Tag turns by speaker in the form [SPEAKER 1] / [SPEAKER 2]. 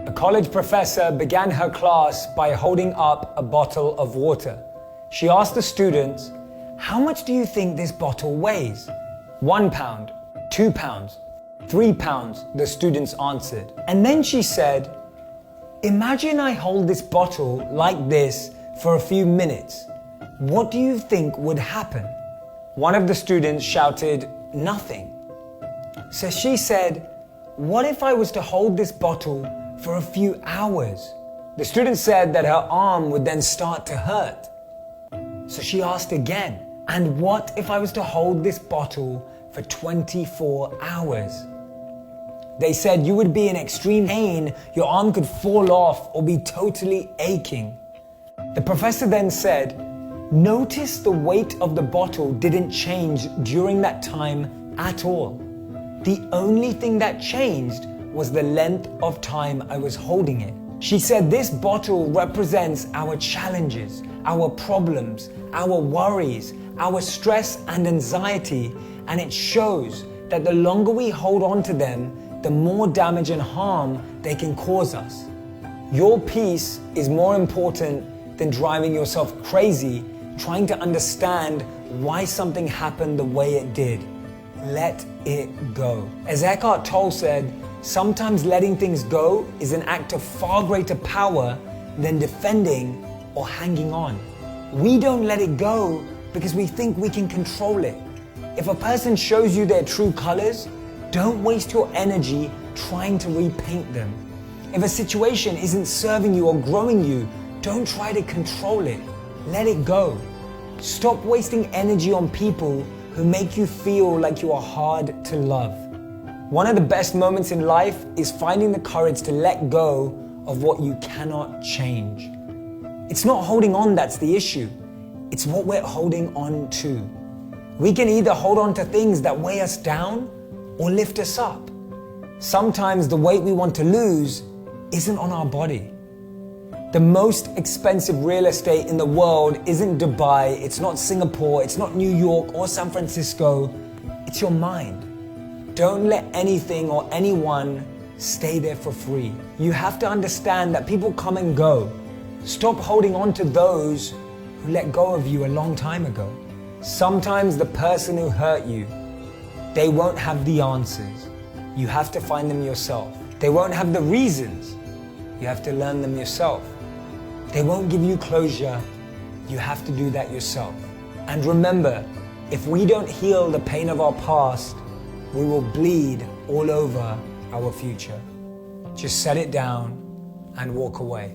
[SPEAKER 1] A college professor began her class by holding up a bottle of water. She asked the students, "How much do you think this bottle weighs?" 1 pound, 2 pounds, 3 pounds, the students answered. And then she said, "Imagine I hold this bottle like this for a few minutes. What do you think would happen?" One of the students shouted, "Nothing." So she said, "What if I was to hold this bottle for a few hours?" The student said that her arm would then start to hurt. So she asked again, "And what if I was to hold this bottle for 24 hours?" They said you would be in extreme pain, your arm could fall off or be totally aching. The professor then said, "Notice the weight of the bottle didn't change during that time at all. The only thing that changed was the length of time I was holding it." She said this bottle represents our challenges, our problems, our worries, our stress and anxiety, and it shows that the longer we hold on to them, the more damage and harm they can cause us. Your peace is more important than driving yourself crazy trying to understand why something happened the way it did. Let it go. As Eckhart Tolle said, sometimes letting things go is an act of far greater power than defending or hanging on. We don't let it go because we think we can control it. If a person shows you their true colors, don't waste your energy trying to repaint them. If a situation isn't serving you or growing you, don't try to control it. Let it go. Stop wasting energy on people who make you feel like you are hard to love. One of the best moments in life is finding the courage to let go of what you cannot change. It's not holding on that's the issue. It's what we're holding on to. We can either hold on to things that weigh us down or lift us up. Sometimes the weight we want to lose isn't on our body. The most expensive real estate in the world isn't Dubai, it's not Singapore, it's not New York or San Francisco. It's your mind. Don't let anything or anyone stay there for free. You have to understand that people come and go. Stop holding on to those who let go of you a long time ago. Sometimes the person who hurt you, they won't have the answers. You have to find them yourself. They won't have the reasons. You have to learn them yourself. They won't give you closure. You have to do that yourself. And remember, if we don't heal the pain of our past, we will bleed all over our future. Just set it down and walk away.